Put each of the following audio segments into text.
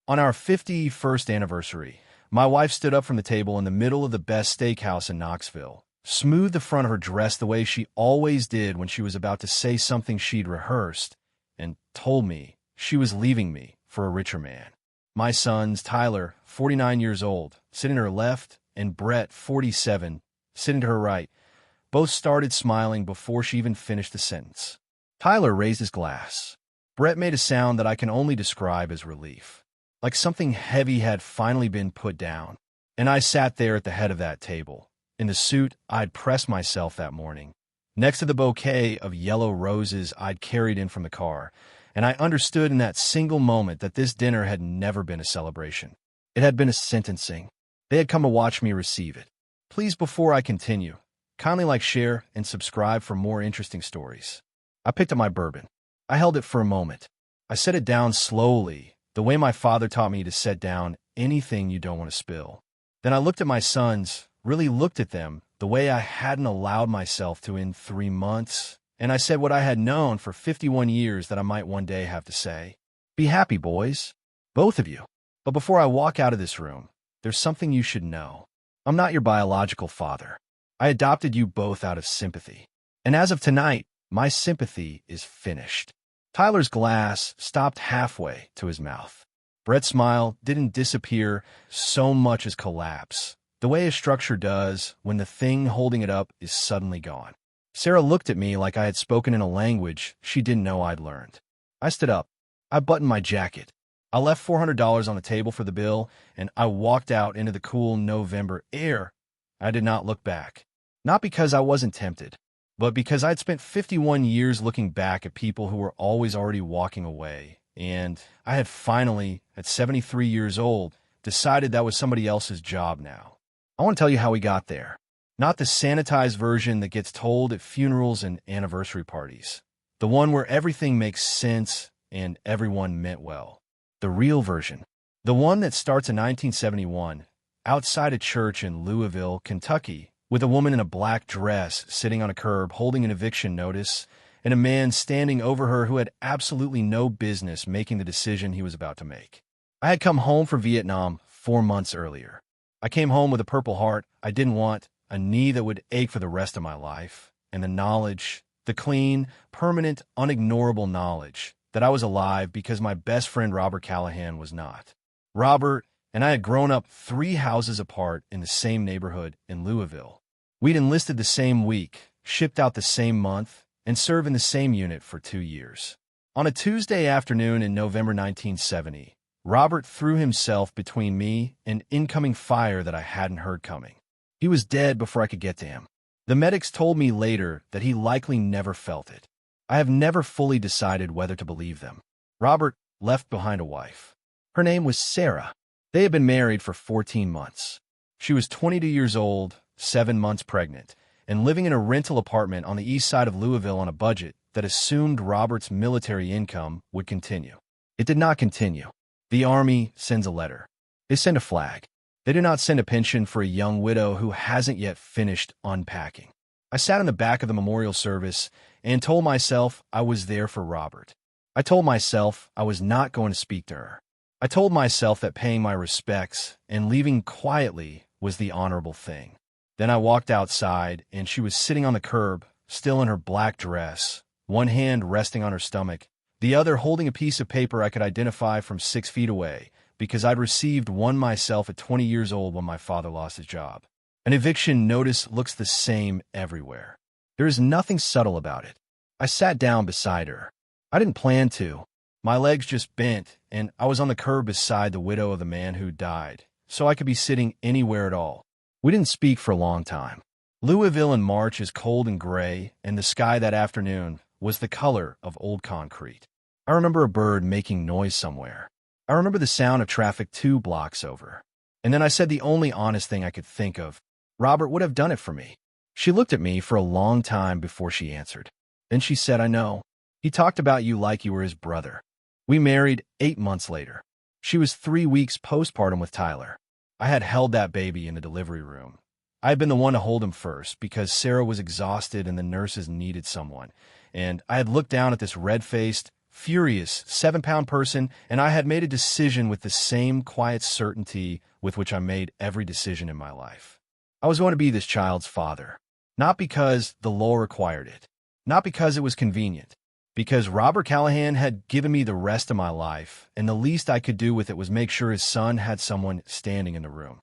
On our 51st anniversary, my wife stood up from the table in the middle of the best steakhouse in Knoxville, smoothed the front of her dress the way she always did when she was about to say something she'd rehearsed, and told me she was leaving me for a richer man. My sons, Tyler, 49 years old, sitting to her left, and Brett, 47, sitting to her right, both started smiling before she even finished the sentence. Tyler raised his glass. Brett made a sound that I can only describe as relief, like something heavy had finally been put down. And I sat there at the head of that table, in the suit I'd pressed myself that morning, next to the bouquet of yellow roses I'd carried in from the car, and I understood in that single moment that this dinner had never been a celebration. It had been a sentencing. They had come to watch me receive it. Please, before I continue, kindly like, share, and subscribe for more interesting stories. I picked up my bourbon. I held it for a moment. I set it down slowly, the way my father taught me to set down anything you don't want to spill. Then I looked at my sons, really looked at them, the way I hadn't allowed myself to in 3 months, and I said what I had known for 51 years that I might one day have to say. Be happy, boys. Both of you. But before I walk out of this room, there's something you should know. I'm not your biological father. I adopted you both out of sympathy. And as of tonight, my sympathy is finished. Tyler's glass stopped halfway to his mouth. Brett's smile didn't disappear so much as collapse, the way a structure does when the thing holding it up is suddenly gone. Sarah looked at me like I had spoken in a language she didn't know I'd learned. I stood up. I buttoned my jacket. I left $400 on the table for the bill, and I walked out into the cool November air. I did not look back. Not because I wasn't tempted, but because I'd spent 51 years looking back at people who were always already walking away, and I had finally, at 73 years old, decided that was somebody else's job now. I want to tell you how we got there. Not the sanitized version that gets told at funerals and anniversary parties. The one where everything makes sense and everyone meant well. The real version. The one that starts in 1971, outside a church in Louisville, Kentucky, with a woman in a black dress sitting on a curb holding an eviction notice, and a man standing over her who had absolutely no business making the decision he was about to make. I had come home from Vietnam 4 months earlier. I came home with a Purple Heart I didn't want, a knee that would ache for the rest of my life, and the knowledge, the clean, permanent, unignorable knowledge, that I was alive because my best friend Robert Callahan was not. Robert and I had grown up 3 houses apart in the same neighborhood in Louisville. We'd enlisted the same week, shipped out the same month, and served in the same unit for 2 years. On a Tuesday afternoon in November 1970, Robert threw himself between me and incoming fire that I hadn't heard coming. He was dead before I could get to him. The medics told me later that he likely never felt it. I have never fully decided whether to believe them. Robert left behind a wife. Her name was Sarah. They had been married for 14 months. She was 22 years old, 7 months pregnant, and living in a rental apartment on the east side of Louisville on a budget that assumed Robert's military income would continue. It did not continue. The Army sends a letter. They send a flag. They do not send a pension for a young widow who hasn't yet finished unpacking. I sat in the back of the memorial service and told myself I was there for Robert. I told myself I was not going to speak to her. I told myself that paying my respects and leaving quietly was the honorable thing. Then I walked outside, and she was sitting on the curb, still in her black dress, one hand resting on her stomach, the other holding a piece of paper I could identify from 6 feet away, because I'd received one myself at 20 years old when my father lost his job. An eviction notice looks the same everywhere. There is nothing subtle about it. I sat down beside her. I didn't plan to. My legs just bent, and I was on the curb beside the widow of the man who died, so I could be sitting anywhere at all. We didn't speak for a long time. Louisville in March is cold and gray, and the sky that afternoon was the color of old concrete. I remember a bird making noise somewhere. I remember the sound of traffic 2 blocks over. And then I said the only honest thing I could think of. Robert would have done it for me. She looked at me for a long time before she answered. Then she said, I know. He talked about you like you were his brother. We married 8 months later. She was 3 weeks postpartum with Tyler. I had held that baby in the delivery room. I had been the one to hold him first because Sarah was exhausted and the nurses needed someone. And I had looked down at this red-faced, furious, 7-pound person, and I had made a decision with the same quiet certainty with which I made every decision in my life. I was going to be this child's father, not because the law required it, not because it was convenient, because Robert Callahan had given me the rest of my life, and the least I could do with it was make sure his son had someone standing in the room.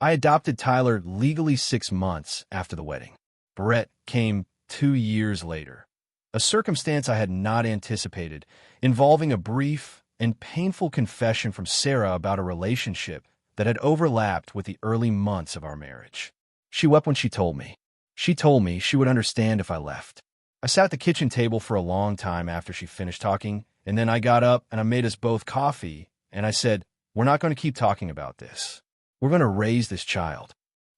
I adopted Tyler legally 6 months after the wedding. Brett came 2 years later, a circumstance I had not anticipated, involving a brief and painful confession from Sarah about a relationship that had overlapped with the early months of our marriage. She wept when she told me. She told me she would understand if I left. I sat at the kitchen table for a long time after she finished talking, and then I got up and I made us both coffee, and I said, "We're not going to keep talking about this. We're going to raise this child."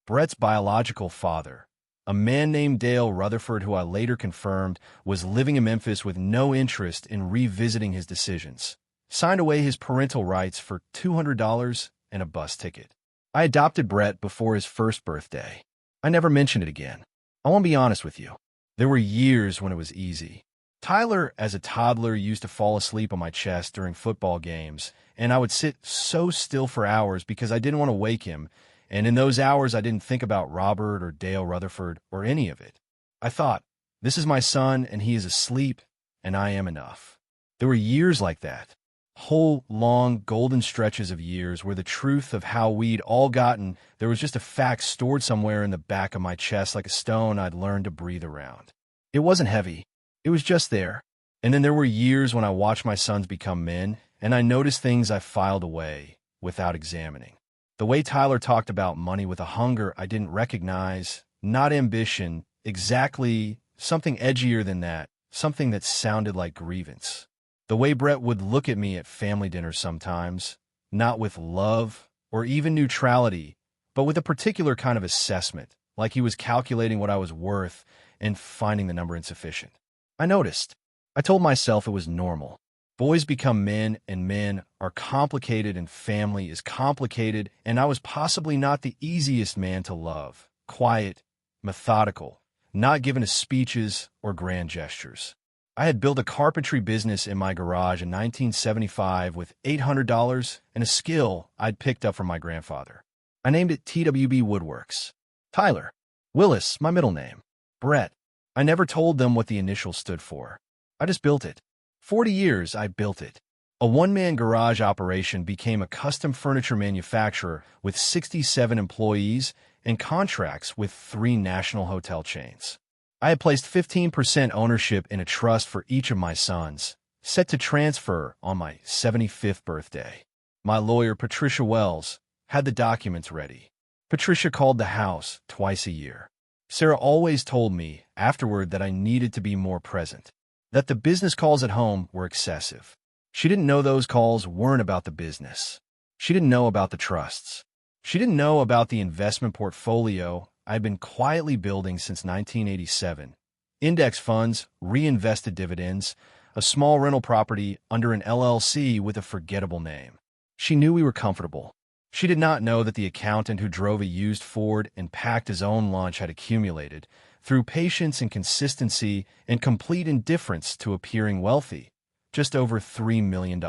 Brett's biological father, a man named Dale Rutherford, who I later confirmed was living in Memphis with no interest in revisiting his decisions, signed away his parental rights for $200 and a bus ticket. I adopted Brett before his first birthday. I never mentioned it again. I want to be honest with you. There were years when it was easy. Tyler, as a toddler, used to fall asleep on my chest during football games, and I would sit so still for hours because I didn't want to wake him, and in those hours I didn't think about Robert or Dale Rutherford or any of it. I thought, this is my son, and he is asleep, and I am enough. There were years like that. Whole, long, golden stretches of years where the truth of how we'd all gotten there was just a fact stored somewhere in the back of my chest like a stone I'd learned to breathe around. It wasn't heavy. It was just there. And then there were years when I watched my sons become men, and I noticed things I filed away without examining. The way Tyler talked about money with a hunger I didn't recognize, not ambition, exactly, something edgier than that, something that sounded like grievance. The way Brett would look at me at family dinners sometimes, not with love or even neutrality, but with a particular kind of assessment, like he was calculating what I was worth and finding the number insufficient. I noticed. I told myself it was normal. Boys become men, and men are complicated, and family is complicated, and I was possibly not the easiest man to love. Quiet, methodical, not given to speeches or grand gestures. I had built a carpentry business in my garage in 1975 with $800 and a skill I'd picked up from my grandfather. I named it TWB Woodworks. Tyler. Willis, my middle name. Brett. I never told them what the initials stood for. I just built it. 40 years I built it. A one-man garage operation became a custom furniture manufacturer with 67 employees and contracts with 3 national hotel chains. I had placed 15% ownership in a trust for each of my sons, set to transfer on my 75th birthday. My lawyer, Patricia Wells, had the documents ready. Patricia called the house twice a year. Sarah always told me afterward that I needed to be more present, that the business calls at home were excessive. She didn't know those calls weren't about the business. She didn't know about the trusts. She didn't know about the investment portfolio I'd been quietly building since 1987. Index funds, reinvested dividends, a small rental property under an LLC with a forgettable name. She knew we were comfortable. She did not know that the accountant who drove a used Ford and packed his own lunch had accumulated, through patience and consistency and complete indifference to appearing wealthy, just over $3 million.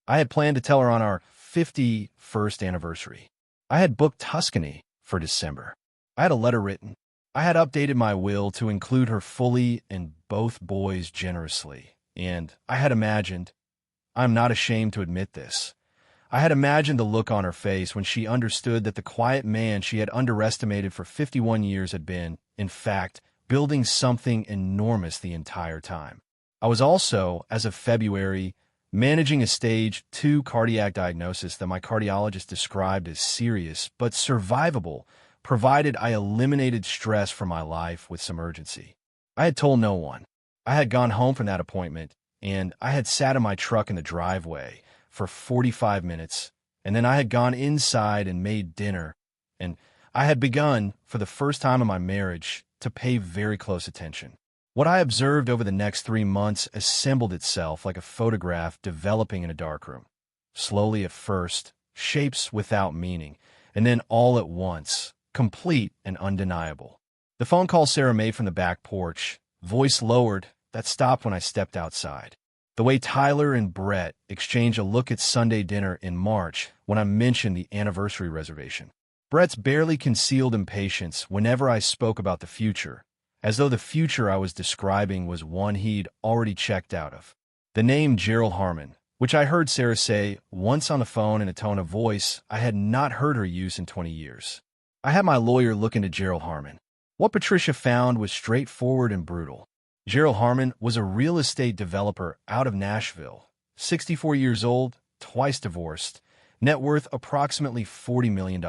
I had planned to tell her on our 51st anniversary. I had booked Tuscany for December. I had a letter written. I had updated my will to include her fully and both boys generously. And I had imagined, I'm not ashamed to admit this, I had imagined the look on her face when she understood that the quiet man she had underestimated for 51 years had been, in fact, building something enormous the entire time. I was also, as of February, managing a stage 2 cardiac diagnosis that my cardiologist described as serious but survivable, provided I eliminated stress from my life with some urgency. I had told no one. I had gone home from that appointment, and I had sat in my truck in the driveway for 45 minutes, and then I had gone inside and made dinner, and I had begun, for the first time in my marriage, to pay very close attention. What I observed over the next 3 months assembled itself like a photograph developing in a darkroom. Slowly at first, shapes without meaning, and then all at once, complete and undeniable. The phone call Sarah made from the back porch, voice lowered, that stopped when I stepped outside. The way Tyler and Brett exchanged a look at Sunday dinner in March when I mentioned the anniversary reservation. Brett's barely concealed impatience whenever I spoke about the future, as though the future I was describing was one he'd already checked out of. The name Gerald Harmon, which I heard Sarah say once on the phone in a tone of voice I had not heard her use in 20 years. I had my lawyer look into Gerald Harmon. What Patricia found was straightforward and brutal. Gerald Harmon was a real estate developer out of Nashville, 64 years old, twice divorced, net worth approximately $40 million.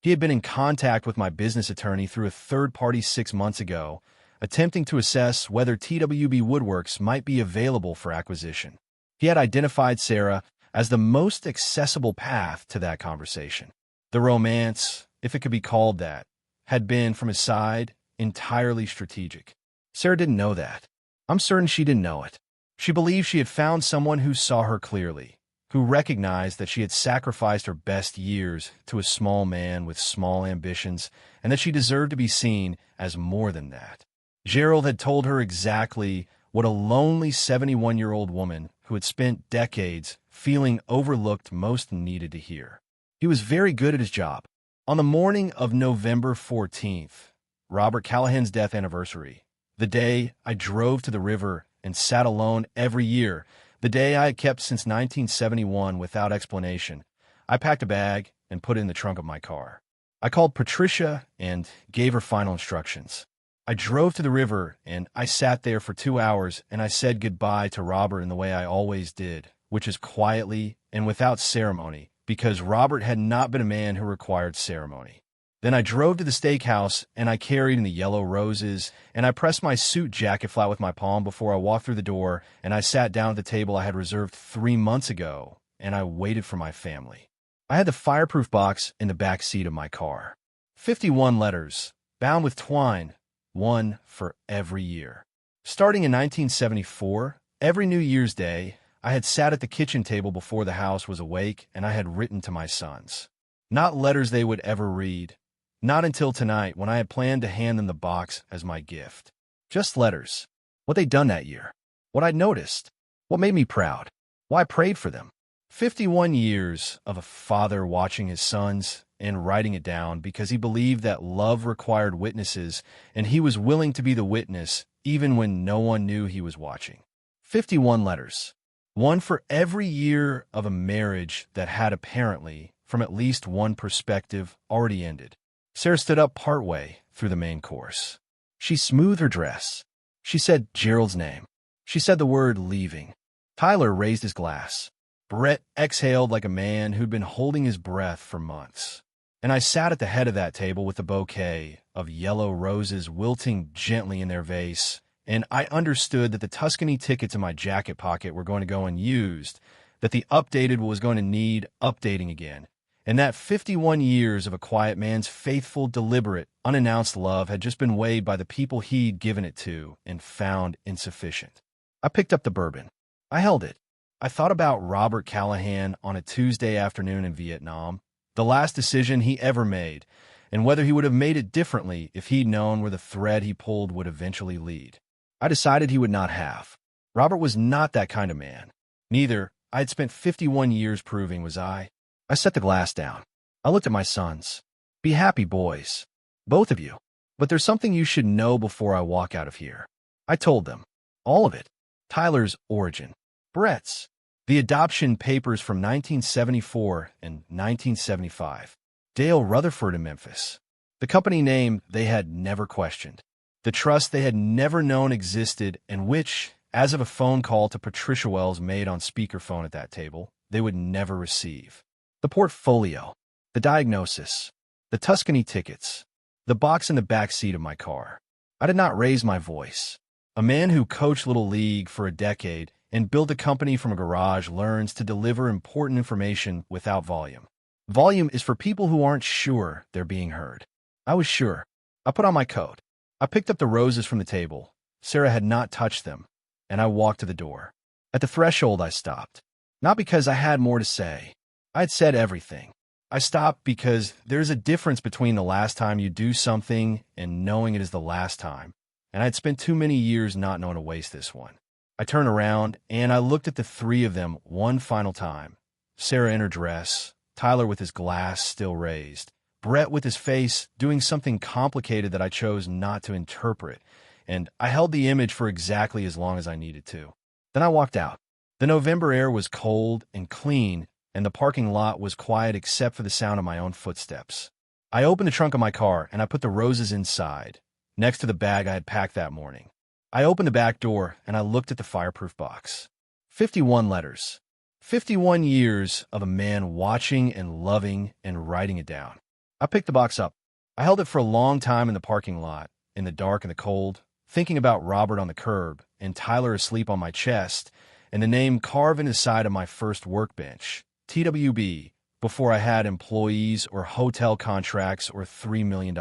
He had been in contact with my business attorney through a third party 6 months ago, attempting to assess whether TWB Woodworks might be available for acquisition. He had identified Sarah as the most accessible path to that conversation. The romance, if it could be called that, had been, from his side, entirely strategic. Sarah didn't know that. I'm certain she didn't know it. She believed she had found someone who saw her clearly, who recognized that she had sacrificed her best years to a small man with small ambitions, and that she deserved to be seen as more than that. Gerald had told her exactly what a lonely 71-year-old woman who had spent decades feeling overlooked most needed to hear. He was very good at his job. On the morning of November 14th, Robert Callahan's death anniversary, the day I drove to the river and sat alone every year, the day I had kept since 1971 without explanation, I packed a bag and put it in the trunk of my car. I called Patricia and gave her final instructions. I drove to the river and I sat there for 2 hours and I said goodbye to Robert in the way I always did, which is quietly and without ceremony, because Robert had not been a man who required ceremony. Then I drove to the steakhouse, and I carried in the yellow roses, and I pressed my suit jacket flat with my palm before I walked through the door, and I sat down at the table I had reserved 3 months ago, and I waited for my family. I had the fireproof box in the back seat of my car. 51 letters, bound with twine, one for every year. Starting in 1974, every New Year's Day, I had sat at the kitchen table before the house was awake, and I had written to my sons. Not letters they would ever read. Not until tonight, when I had planned to hand them the box as my gift. Just letters. What they'd done that year. What I'd noticed. What made me proud. Why I prayed for them. 51 years of a father watching his sons and writing it down because he believed that love required witnesses, and he was willing to be the witness even when no one knew he was watching. 51 letters. One for every year of a marriage that had apparently, from at least one perspective, already ended. Sarah stood up partway through the main course. She smoothed her dress. She said Gerald's name. She said the word leaving. Tyler raised his glass. Brett exhaled like a man who'd been holding his breath for months. And I sat at the head of that table with a bouquet of yellow roses wilting gently in their vase, and I understood that the Tuscany tickets in my jacket pocket were going to go unused, that the updated was going to need updating again, and that 51 years of a quiet man's faithful, deliberate, unannounced love had just been weighed by the people he'd given it to and found insufficient. I picked up the bourbon. I held it. I thought about Robert Callahan on a Tuesday afternoon in Vietnam, the last decision he ever made, and whether he would have made it differently if he'd known where the thread he pulled would eventually lead. I decided he would not have. Robert was not that kind of man. Neither, I had spent 51 years proving, was I. I set the glass down. I looked at my sons. Be happy, boys. Both of you. But there's something you should know before I walk out of here. I told them. All of it. Tyler's origin. Brett's. The adoption papers from 1974 and 1975. Dale Rutherford in Memphis. The company name they had never questioned. The trust they had never known existed, and which, as of a phone call to Patricia Wells made on speakerphone at that table, they would never receive. The portfolio, the diagnosis, the Tuscany tickets, the box in the back seat of my car. I did not raise my voice. A man who coached Little League for a decade and built a company from a garage learns to deliver important information without volume. Volume is for people who aren't sure they're being heard. I was sure. I put on my coat. I picked up the roses from the table. Sarah had not touched them, and I walked to the door. At the threshold, I stopped. Not because I had more to say. I'd said everything. I stopped because there's a difference between the last time you do something and knowing it is the last time, and I'd spent too many years not knowing to waste this one. I turned around, and I looked at the three of them one final time. Sarah in her dress, Tyler with his glass still raised, Brett with his face doing something complicated that I chose not to interpret, and I held the image for exactly as long as I needed to. Then I walked out. The November air was cold and clean, and the parking lot was quiet except for the sound of my own footsteps. I opened the trunk of my car, and I put the roses inside, next to the bag I had packed that morning. I opened the back door, and I looked at the fireproof box. 51 letters. 51 years of a man watching and loving and writing it down. I picked the box up. I held it for a long time in the parking lot, in the dark and the cold, thinking about Robert on the curb and Tyler asleep on my chest, and the name carved into the side of my first workbench, TWB, before I had employees or hotel contracts or $3 million.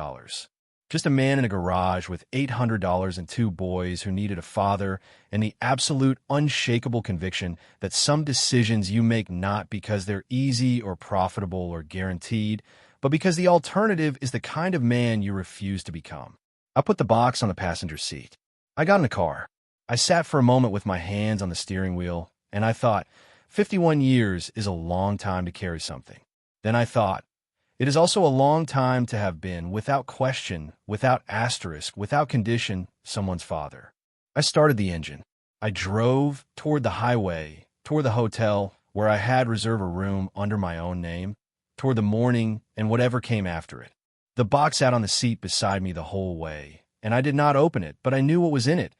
Just a man in a garage with $800 and two boys who needed a father, and the absolute unshakable conviction that some decisions you make not because they're easy or profitable or guaranteed, but because the alternative is the kind of man you refuse to become. I put the box on the passenger seat. I got in the car. I sat for a moment with my hands on the steering wheel, and I thought, 51 years is a long time to carry something. Then I thought, it is also a long time to have been, without question, without asterisk, without condition, someone's father. I started the engine. I drove toward the highway, toward the hotel, where I had reserved a room under my own name, toward the morning and whatever came after it. The box sat on the seat beside me the whole way, and I did not open it, but I knew what was in it.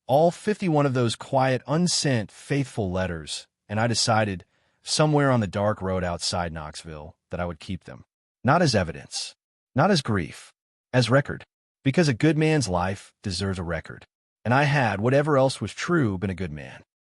All 51 of those quiet, unsent, faithful letters, and I decided, somewhere on the dark road outside Knoxville, that I would keep them. Not as evidence, not as grief, as record, because a good man's life deserves a record. And I had, whatever else was true, been a good man.